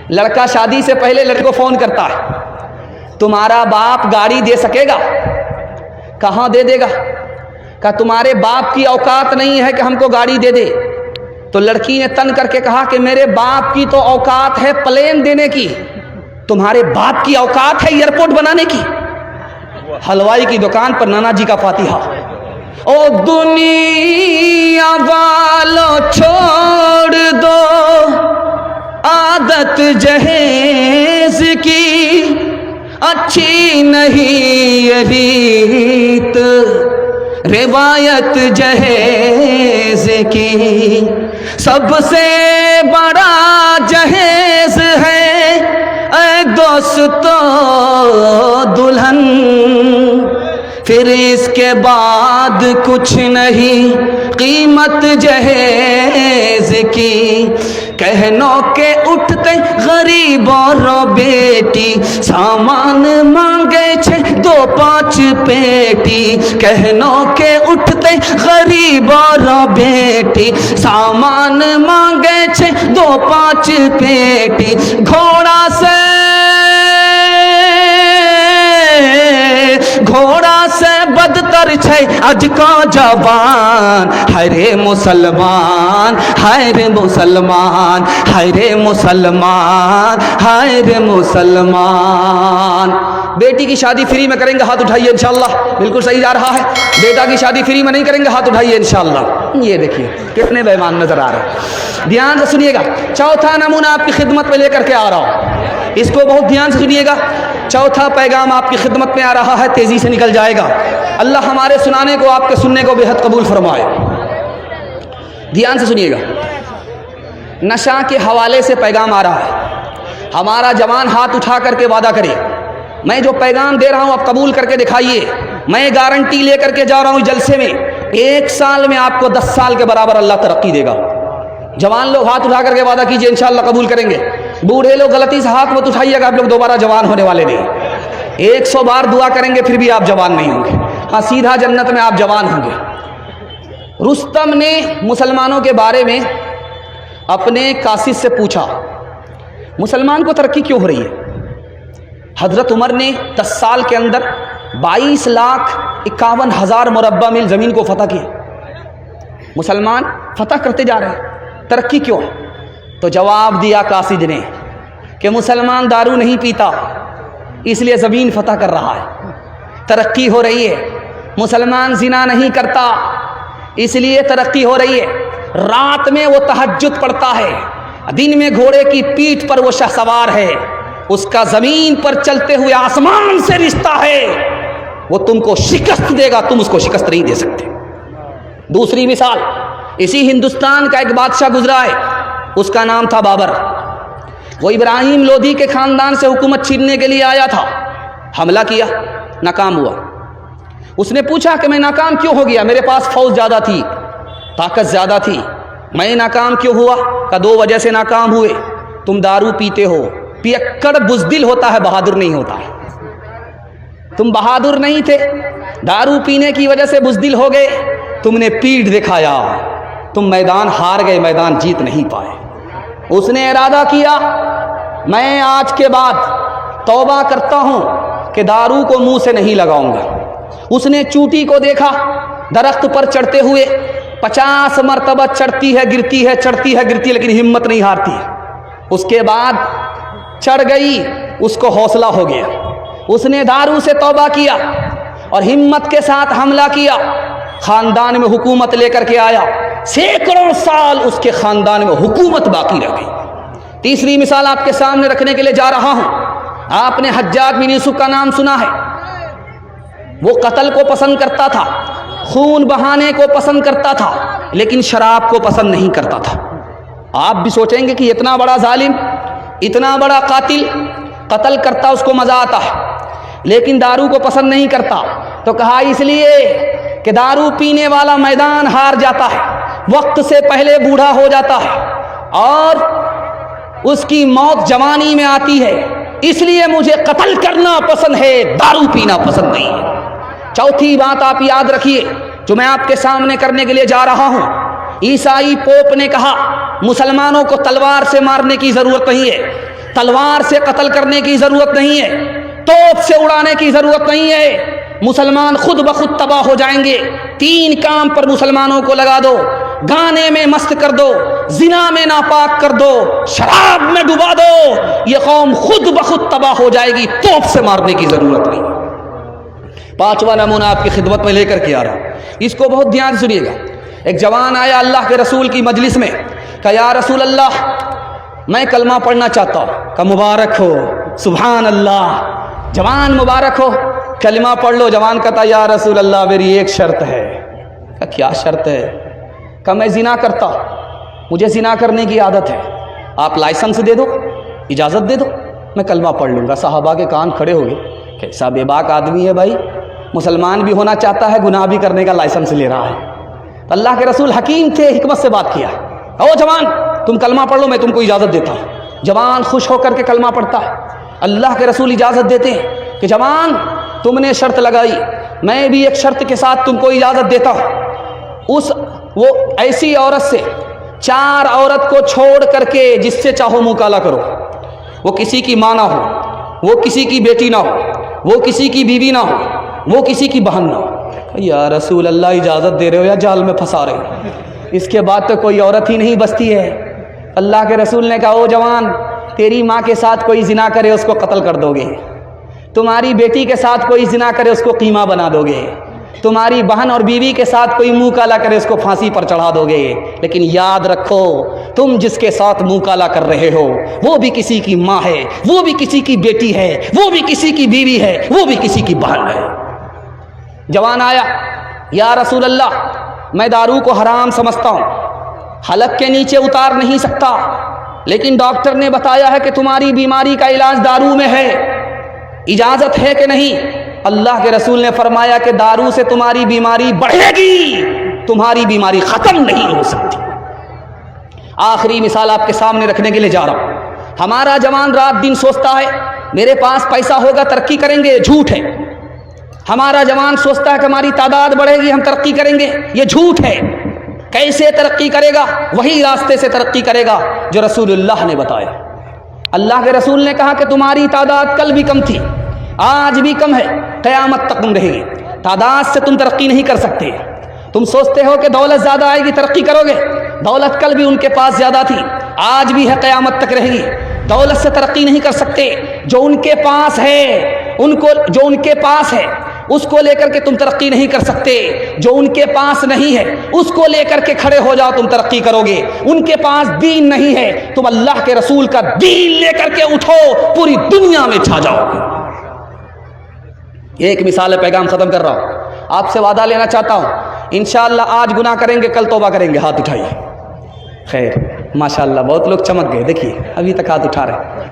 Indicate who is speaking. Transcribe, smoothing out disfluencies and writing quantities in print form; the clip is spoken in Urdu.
Speaker 1: لڑکا شادی سے پہلے لڑکے کو فون کرتا ہے, تمہارا باپ گاڑی دے سکے گا؟ کہاں دے دے گا؟ کہا تمہارے باپ کی اوقات نہیں ہے کہ ہم کو گاڑی دے دے. تو لڑکی نے تن کر کے کہا کہ میرے باپ کی تو اوقات ہے پلین دینے کی, تمہارے باپ کی اوقات ہے ایئرپورٹ بنانے کی. حلوائی کی دکان پر نانا جی کا فاتحہ. او دنیا والو چھوڑ دو عادت جہیز کی, اچھی نہیں یہ ریت روایت جہیز کی. سب سے بڑا جہیز ہے اے دوستو دلہن, پھر اس کے بعد کچھ نہیں قیمت جہیز کی. کہنوں کے اٹھتے غریب اور بیٹی, سامان مانگے 6-2-5 پیٹی. کہنوں کے اٹھتے غریب اور بیٹی, سامان مانگے 6-2-5 پیٹی. گھوڑا سے بدتر چھے اج کا جوان, ہائے مسلمان ہائے مسلمان ہائے مسلمان ہائے مسلمان. بیٹی کی شادی فری میں کریں گے, ہاتھ اٹھائیے انشاءاللہ. بالکل صحیح جا رہا ہے. بیٹا کی شادی فری میں نہیں کریں گے, ہاتھ اٹھائیے انشاءاللہ. یہ دیکھیے کتنے بے ایمان نظر آ رہے ہیں. دھیان سے سنیے گا, چوتھا نمونہ آپ کی خدمت میں لے کر کے آ رہا ہوں, اس کو بہت دھیان سے سنیے گا. چوتھا پیغام آپ کی خدمت میں آ رہا ہے, تیزی سے نکل جائے گا. اللہ ہمارے سنانے کو آپ کے سننے کو بے حد قبول فرمائے. دھیان سے سنیے گا. نشہ کے حوالے سے پیغام آ رہا ہے. ہمارا جوان ہاتھ اٹھا کر کے وعدہ کرے, میں جو پیغام دے رہا ہوں آپ قبول کر کے دکھائیے. میں گارنٹی لے کر کے جا رہا ہوں جلسے میں, 1 سال میں آپ کو 10 سال کے برابر اللہ ترقی دے گا. جوان لوگ ہاتھ اٹھا کر کے وعدہ کیجئے, انشاءاللہ قبول کریں گے. بوڑھے لوگ غلطی سے ہاتھ مت اٹھائیے گا, آپ لوگ دوبارہ جوان ہونے والے نہیں. 100 بار دعا کریں گے پھر بھی آپ جوان نہیں ہوں گے. ہاں سیدھا جنت میں آپ جوان ہوں گے. رستم نے مسلمانوں کے بارے میں اپنے قاصد سے پوچھا, مسلمان کو ترقی کیوں ہو رہی ہے؟ حضرت عمر نے 10 سال کے اندر 22,51,000 مربع میل زمین کو فتح کیا. مسلمان فتح کرتے جا رہے ہیں, ترقی کیوں ہے؟ تو جواب دیا قاصد نے کہ مسلمان دارو نہیں پیتا اس لیے زمین فتح کر رہا ہے, ترقی ہو رہی ہے. مسلمان زنا نہیں کرتا اس لیے ترقی ہو رہی ہے. رات میں وہ تہجد پڑھتا ہے, دن میں گھوڑے کی پیٹھ پر وہ شہ سوار ہے. اس کا زمین پر چلتے ہوئے آسمان سے رشتہ ہے, وہ تم کو شکست دے گا, تم اس کو شکست نہیں دے سکتے. دوسری مثال, اسی ہندوستان کا ایک بادشاہ گزرا ہے, اس کا نام تھا بابر. وہ ابراہیم لودھی کے خاندان سے حکومت چھیننے کے لیے آیا تھا, حملہ کیا, ناکام ہوا. اس نے پوچھا کہ میں ناکام کیوں ہو گیا؟ میرے پاس فوج زیادہ تھی, طاقت زیادہ تھی, میں ناکام کیوں ہوا؟ کہ 2 وجہ سے ناکام ہوئے. تم دارو پیتے ہو, پیکڑ بزدل ہوتا ہے, بہادر نہیں ہوتا ہے. تم بہادر نہیں تھے, دارو پینے کی وجہ سے بزدل ہو گئے, تم نے پیٹھ دکھایا, تم میدان ہار گئے, میدان جیت نہیں پائے. اس نے ارادہ کیا میں آج کے بعد توبہ کرتا ہوں کہ دارو کو منہ سے نہیں لگاؤں گا. اس نے چوٹی کو دیکھا درخت پر چڑھتے ہوئے, 50 مرتبہ چڑھتی ہے گرتی ہے, چڑھتی ہے گرتی ہے, لیکن ہمت نہیں ہارتی ہے. اس کے بعد چڑھ گئی, اس کو حوصلہ ہو گیا. اس نے دارو سے توبہ کیا اور ہمت کے ساتھ حملہ کیا, خاندان میں حکومت لے کر کے آیا. سینکڑوں سال اس کے خاندان میں حکومت باقی رہ گئی. تیسری مثال آپ کے سامنے رکھنے کے لیے جا رہا ہوں. آپ نے حجاج بن یوسف کا نام سنا ہے. وہ قتل کو پسند کرتا تھا, خون بہانے کو پسند کرتا تھا, لیکن شراب کو پسند نہیں کرتا تھا. آپ بھی سوچیں گے کہ اتنا بڑا ظالم, اتنا بڑا قاتل, قتل کرتا اس کو مزہ آتا ہے, لیکن دارو کو پسند نہیں کرتا. تو کہا اس لیے کہ دارو پینے والا میدان ہار جاتا ہے, وقت سے پہلے بوڑھا ہو جاتا ہے, اور اس کی موت جوانی میں آتی ہے. اس لیے مجھے قتل کرنا پسند ہے, دارو پینا پسند نہیں ہے. چوتھی بات آپ یاد رکھیے جو میں آپ کے سامنے کرنے کے لیے جا رہا ہوں. عیسائی پوپ نے کہا مسلمانوں کو تلوار سے مارنے کی ضرورت نہیں ہے, تلوار سے قتل کرنے کی ضرورت نہیں ہے، توپ سے اڑانے کی ضرورت نہیں ہے، مسلمان خود بخود تباہ ہو جائیں گے۔ 3 کام پر مسلمانوں کو لگا دو، گانے میں مست کر دو، زنا میں ناپاک کر دو، شراب میں ڈبا دو، یہ قوم خود بخود تباہ ہو جائے گی، توپ سے مارنے کی ضرورت نہیں۔ 5واں نمونہ آپ کی خدمت میں لے کر کے آ رہا ہوں، اس کو بہت دھیان سے سنیے گا۔ ایک جوان آیا اللہ کے رسول کی مجلس میں، کہا یا رسول اللہ میں کلمہ پڑھنا چاہتا ہوں۔ کہا مبارک ہو، سبحان اللہ، جوان مبارک ہو، کلمہ پڑھ لو۔ جوان کہتا یا رسول اللہ میری ایک شرط ہے۔ کہا کیا شرط ہے؟ کہا میں زنا کرتا ہوں، مجھے زنا کرنے کی عادت ہے، آپ لائسنس دے دو، اجازت دے دو، میں کلمہ پڑھ لوں گا۔ صحابہ کے کان کھڑے ہو گئے، کیسا بے باک آدمی ہے بھائی، مسلمان بھی ہونا چاہتا ہے، گناہ بھی کرنے کا لائسنس لے رہا ہے۔ تو اللہ کے رسول حکیم تھے، حکمت سے بات کیا، او جوان تم کلمہ پڑھ لو، میں تم کو اجازت دیتا ہوں۔ جوان خوش ہو کر کے کلمہ پڑھتا ہے۔ اللہ کے رسول اجازت دیتے ہیں کہ جوان تم نے شرط لگائی، میں بھی ایک شرط کے ساتھ تم کو اجازت دیتا ہوں، وہ ایسی عورت سے 4 عورت کو چھوڑ کر کے جس سے چاہو مکالہ کرو، وہ کسی کی ماں نہ ہو، وہ کسی کی بیٹی نہ ہو، وہ کسی کی بیوی نہ ہو، وہ کسی کی بہن نہ ہو۔ یا رسول اللہ اجازت دے رہے ہو یا جال میں پھنسا رہے ہو؟ اس کے بعد تو کوئی عورت ہی نہیں بچتی ہے۔ اللہ کے رسول نے کہا او جوان تیری ماں کے ساتھ کوئی زنا کرے اس کو قتل کر دو گے، تمہاری بیٹی کے ساتھ کوئی زنا کرے اس کو قیمہ بنا دو گے، تمہاری بہن اور بیوی کے ساتھ کوئی منہ کالا کرے اس کو پھانسی پر چڑھا دو گے، لیکن یاد رکھو تم جس کے ساتھ منہ کالا کر رہے ہو وہ بھی کسی کی ماں ہے، وہ بھی کسی کی بیٹی ہے، وہ بھی کسی کی بیوی ہے، وہ بھی کسی کی بہن ہے۔ جوان آیا یا رسول اللہ میں دارو کو حرام سمجھتا ہوں، حلق کے نیچے اتار نہیں سکتا، لیکن ڈاکٹر نے بتایا ہے کہ تمہاری بیماری کا علاج دارو میں ہے، اجازت ہے کہ نہیں؟ اللہ کے رسول نے فرمایا کہ دارو سے تمہاری بیماری بڑھے گی، تمہاری بیماری ختم نہیں ہو سکتی۔ آخری مثال آپ کے سامنے رکھنے کے لیے جا رہا ہوں۔ ہمارا جوان رات دن سوچتا ہے میرے پاس پیسہ ہوگا ترقی کریں گے، جھوٹ ہے۔ ہمارا جوان سوچتا ہے کہ ہماری تعداد بڑھے گی ہم ترقی کریں گے، یہ جھوٹ ہے۔ کیسے ترقی کرے گا؟ وہی راستے سے ترقی کرے گا جو رسول اللہ نے بتایا۔ اللہ کے رسول نے کہا کہ تمہاری تعداد کل بھی کم تھی، آج بھی کم ہے، قیامت تک کم رہے گی۔ تعداد سے تم ترقی نہیں کر سکتے۔ تم سوچتے ہو کہ دولت زیادہ آئے گی ترقی کرو گے، دولت کل بھی ان کے پاس زیادہ تھی، آج بھی ہے، قیامت تک رہے گی۔ دولت سے ترقی نہیں کر سکتے، جو ان کے پاس ہے جو ان کے پاس ہے اس کو لے کر کے تم ترقی نہیں کر سکتے، جو ان کے پاس نہیں ہے اس کو لے کر کے کھڑے ہو جاؤ تم ترقی کرو گے۔ ان کے پاس دین نہیں ہے، تم اللہ کے رسول کا دین لے کر کے اٹھو، پوری دنیا میں چھا جاؤ گے۔ ایک مثال پیغام ختم کر رہا ہوں، آپ سے وعدہ لینا چاہتا ہوں انشاءاللہ آج گناہ کریں گے کل توبہ کریں گے، ہاتھ اٹھائیے۔ خیر ماشاءاللہ بہت لوگ چمک گئے، دیکھیے ابھی تک ہاتھ اٹھا رہے ہیں۔